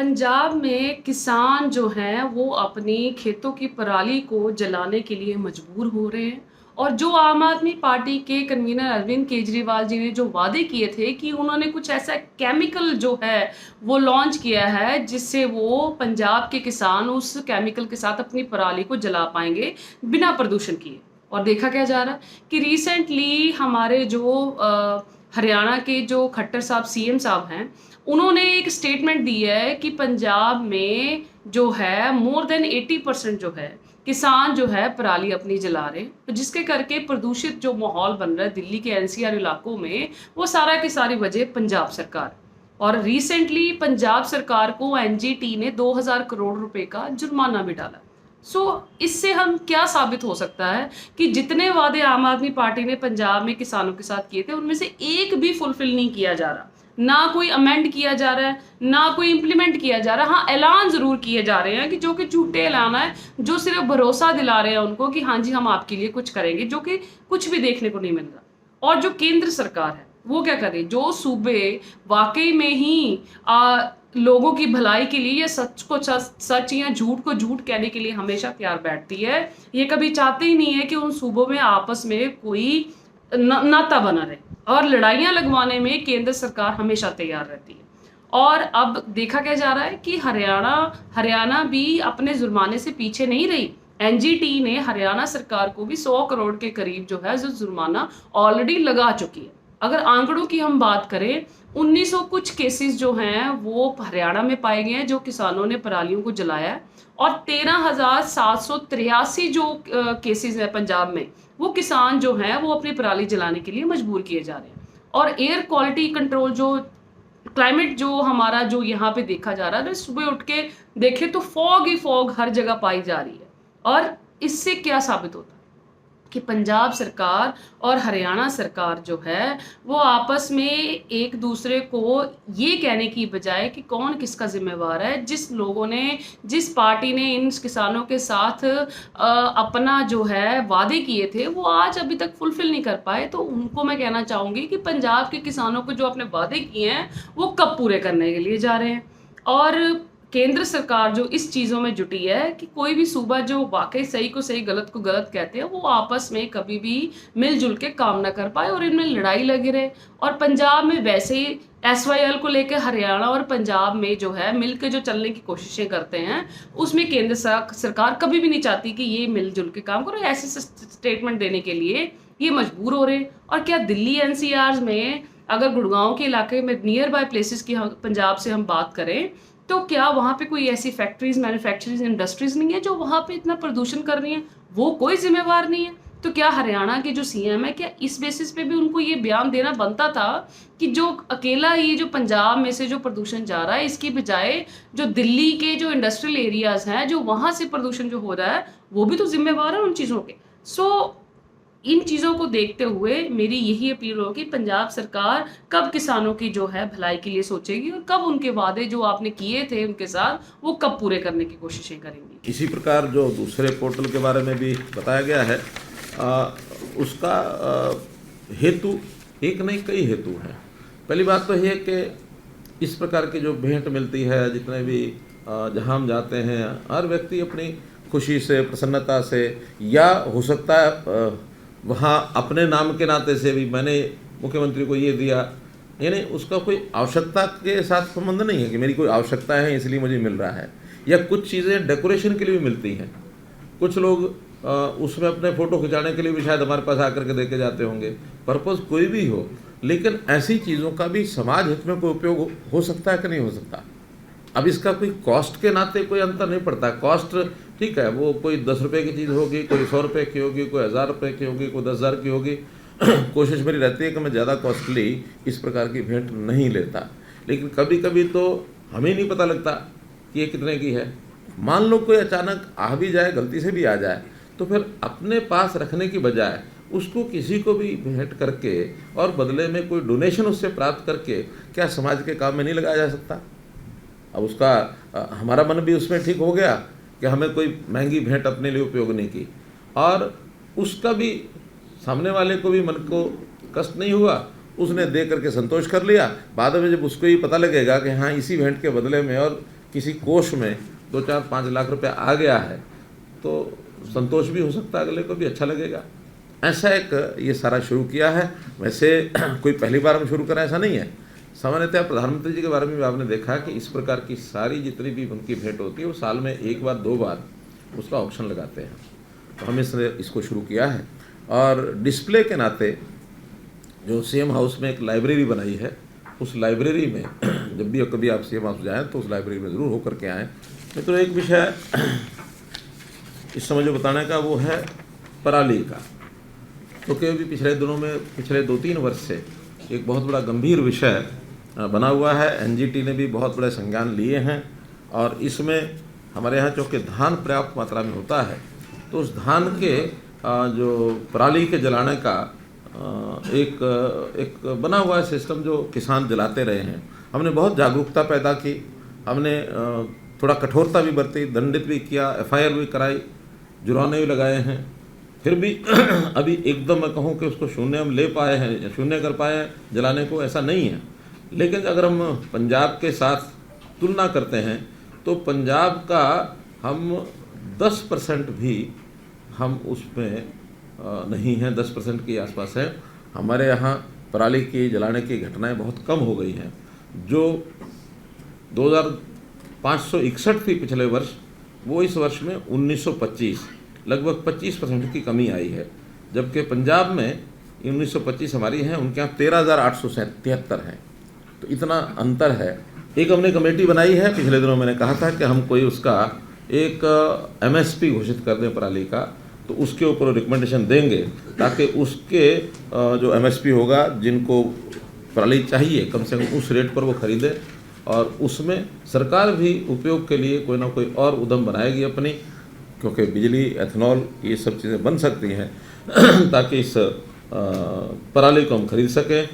पंजाब में किसान जो हैं वो अपनी खेतों की पराली को जलाने के लिए मजबूर हो रहे हैं। और जो आम आदमी पार्टी के कन्वीनर अरविंद केजरीवाल जी ने जो वादे किए थे कि उन्होंने कुछ ऐसा केमिकल जो है वो लॉन्च किया है जिससे वो पंजाब के किसान उस केमिकल के साथ अपनी पराली को जला पाएंगे बिना प्रदूषण किए। और देखा क्या जा रहा है कि रिसेंटली हमारे जो हरियाणा के जो खट्टर साहब सीएम साहब हैं, उन्होंने एक स्टेटमेंट दी है कि पंजाब में जो है मोर देन 80% जो है किसान जो है पराली अपनी जला रहे हैं, तो जिसके करके प्रदूषित जो माहौल बन रहा है दिल्ली के एनसीआर इलाकों में, वो सारा की सारी वजह पंजाब सरकार। और रिसेंटली पंजाब सरकार को एनजीटी ने 2000 करोड़ रुपए का जुर्माना भी डाला। इससे हम क्या साबित हो सकता है कि जितने वादे आम आदमी पार्टी ने पंजाब में किसानों के साथ किए थे उनमें से एक भी फुलफिल नहीं किया जा रहा, ना कोई अमेंड किया जा रहा है, ना कोई इंप्लीमेंट किया जा रहा है। हाँ, ऐलान जरूर किए जा रहे हैं कि जो कि झूठे ऐलान है, जो सिर्फ भरोसा दिला रहे हैं उनको कि हाँ जी हम आपके लिए कुछ करेंगे, जो कि कुछ भी देखने को नहीं मिल रहा। और जो केंद्र सरकार है वो क्या करे, जो सूबे वाकई में ही लोगों की भलाई के लिए या सच को सच या झूठ को झूठ कहने के लिए हमेशा तैयार बैठती है, ये कभी चाहते ही नहीं है कि उन सूबों में आपस में कोई नाता बना रहे। और लड़ाइयां लगवाने में केंद्र सरकार हमेशा तैयार रहती है। और अब देखा क्या जा रहा है कि हरियाणा भी अपने जुर्माने से पीछे नहीं रही। एनजीटी ने हरियाणा सरकार को भी 100 करोड़ के करीब जो है जो जुर्माना ऑलरेडी लगा चुकी है। अगर आंकड़ों की हम बात करें, 1900 कुछ केसेस जो हैं वो हरियाणा में पाए गए हैं जो किसानों ने परालियों को जलाया है। और 13,783 जो केसेस है पंजाब में, वो किसान जो हैं वो अपनी पराली जलाने के लिए मजबूर किए जा रहे हैं। और एयर क्वालिटी कंट्रोल जो क्लाइमेट जो हमारा जो यहाँ पे देखा जा रहा है, सुबह उठ के देखे तो फॉग ही फॉग हर जगह पाई जा रही है। और इससे क्या साबित होता है कि पंजाब सरकार और हरियाणा सरकार जो है वो आपस में एक दूसरे को ये कहने की बजाय कि कौन किसका जिम्मेवार है, जिस पार्टी ने इन किसानों के साथ अपना जो है वादे किए थे वो आज अभी तक फुलफिल नहीं कर पाए, तो उनको मैं कहना चाहूंगी कि पंजाब के किसानों को जो अपने वादे किए हैं वो कब पूरे करने के लिए जा रहे हैं। और केंद्र सरकार जो इस चीज़ों में जुटी है कि कोई भी सूबा जो वाकई सही को सही गलत को गलत कहते हैं वो आपस में कभी भी मिलजुल के काम ना कर पाए और इनमें लड़ाई लगी रहे। और पंजाब में वैसे ही एसवाईएल को लेकर हरियाणा और पंजाब में जो है मिलकर जो चलने की कोशिशें करते हैं, उसमें केंद्र सरकार कभी भी नहीं चाहती कि ये मिलजुल के काम करो। ऐसे स्टेटमेंट देने के लिए ये मजबूर हो रहे हैं। और क्या दिल्ली एनसीआर में अगर गुड़गांव के इलाके में नियर बाय प्लेसेस की पंजाब से हम बात करें, तो क्या वहाँ पे कोई ऐसी फैक्ट्रीज, मैन्युफैक्चरिंग इंडस्ट्रीज नहीं है जो वहाँ पे इतना प्रदूषण कर रही है? वो कोई जिम्मेवार नहीं है। तो क्या हरियाणा के जो सीएम है, क्या इस बेसिस पे भी उनको ये बयान देना बनता था कि जो अकेला ये जो पंजाब में से जो प्रदूषण जा रहा है, इसकी बजाय जो दिल्ली के जो इंडस्ट्रियल एरियाज हैं, जो वहाँ से प्रदूषण जो हो रहा है, वो भी तो जिम्मेवार है उन चीज़ों के। इन चीज़ों को देखते हुए मेरी यही अपील होगी, पंजाब सरकार कब किसानों की जो है भलाई के लिए सोचेगी और कब उनके वादे जो आपने किए थे उनके साथ वो कब पूरे करने की कोशिशें करेंगी। इसी प्रकार जो दूसरे पोर्टल के बारे में भी बताया गया है, उसका हेतु एक नहीं कई हेतु हैं। पहली बात तो ये कि इस प्रकार की जो भेंट मिलती है, जितने भी जहाँ हम जाते हैं, हर व्यक्ति अपनी खुशी से, प्रसन्नता से, या हो सकता है वहाँ अपने नाम के नाते से भी मैंने मुख्यमंत्री को ये दिया, यानी उसका कोई आवश्यकता के साथ संबंध नहीं है कि मेरी कोई आवश्यकता है इसलिए मुझे मिल रहा है। या कुछ चीज़ें डेकोरेशन के लिए भी मिलती हैं। कुछ लोग उसमें अपने फ़ोटो खिंचाने के लिए भी शायद हमारे पास आकर के देके जाते होंगे। पर्पज़ कोई भी हो, लेकिन ऐसी चीज़ों का भी समाज हित में कोई उपयोग हो सकता है कि नहीं हो सकता। अब इसका कोई कॉस्ट के नाते कोई अंतर नहीं पड़ता। कॉस्ट ठीक है, वो कोई 10 रुपये की चीज़ होगी, कोई 100 रुपये की होगी, कोई 1000 रुपये की होगी, कोई 10,000 की होगी। कोशिश मेरी रहती है कि मैं ज़्यादा कॉस्टली इस प्रकार की भेंट नहीं लेता, लेकिन कभी कभी तो हमें नहीं पता लगता कि ये कितने की है। मान लो कोई अचानक आ भी जाए, गलती से भी आ जाए, तो फिर अपने पास रखने की बजाय उसको किसी को भी भेंट करके और बदले में कोई डोनेशन उससे प्राप्त करके क्या समाज के काम में नहीं लगाया जा सकता? अब उसका हमारा मन भी उसमें ठीक हो गया कि हमें कोई महंगी भेंट अपने लिए उपयोग नहीं की, और उसका भी सामने वाले को भी मन को कष्ट नहीं हुआ, उसने दे करके संतोष कर लिया। बाद में जब उसको ही पता लगेगा कि हाँ इसी भेंट के बदले में और किसी कोष में 2-4-5 लाख रुपया आ गया है तो संतोष भी हो सकता है, अगले को भी अच्छा लगेगा। ऐसा एक ये सारा शुरू किया है। वैसे कोई पहली बार हम शुरू करें ऐसा नहीं है। सामान्यतः प्रधानमंत्री जी के बारे में भी आपने देखा कि इस प्रकार की सारी जितनी भी उनकी भेंट होती है वो साल में 1 बार 2 बार उसका ऑक्शन लगाते हैं। तो हम इसको शुरू किया है। और डिस्प्ले के नाते जो सीएम हाउस में एक लाइब्रेरी बनाई है, उस लाइब्रेरी में जब भी कभी आप सीएम हाउस जाएँ तो उस लाइब्रेरी में ज़रूर होकर के आएँ। तो एक विषय इस समय जो बताने का वो है पराली का, क्योंकि अभी पिछले दिनों में पिछले 2-3 वर्ष से एक बहुत बड़ा गंभीर विषय बना हुआ है। एनजीटी ने भी बहुत बड़े संज्ञान लिए हैं और इसमें हमारे यहाँ चूँकि धान पर्याप्त मात्रा में होता है तो उस धान के जो पराली के जलाने का एक बना हुआ है सिस्टम जो किसान जलाते रहे हैं। हमने बहुत जागरूकता पैदा की, हमने थोड़ा कठोरता भी बरती, दंडित भी किया, एफआईआर भी कराई, जुर्माने भी लगाए हैं। फिर भी अभी एकदम मैं कहूँ कि उसको शून्य हम ले पाए हैं या शून्य कर पाए हैं जलाने को, ऐसा नहीं है। लेकिन अगर हम पंजाब के साथ तुलना करते हैं तो पंजाब का हम 10% भी हम उसमें नहीं हैं, 10% के आसपास है। हमारे यहाँ पराली की जलाने की घटनाएं बहुत कम हो गई हैं। जो 2561 थी पिछले वर्ष, वो इस वर्ष में 1925, लगभग 25% की कमी आई है। जबकि पंजाब में 1925 हमारी हैं, उनके यहाँ 13,873 हैं। तो इतना अंतर है। एक हमने कमेटी बनाई है, पिछले दिनों मैंने कहा था कि हम कोई उसका एक एमएसपी घोषित कर दें पराली का, तो उसके ऊपर रिकमेंडेशन देंगे ताकि उसके जो एमएसपी होगा, जिनको पराली चाहिए कम से कम उस रेट पर वो खरीदे और उसमें सरकार भी उपयोग के लिए कोई ना कोई और उद्यम बनाएगी अपनी, क्योंकि बिजली, एथेनॉल ये सब चीज़ें बन सकती हैं ताकि इस पराली को हम खरीद सकें।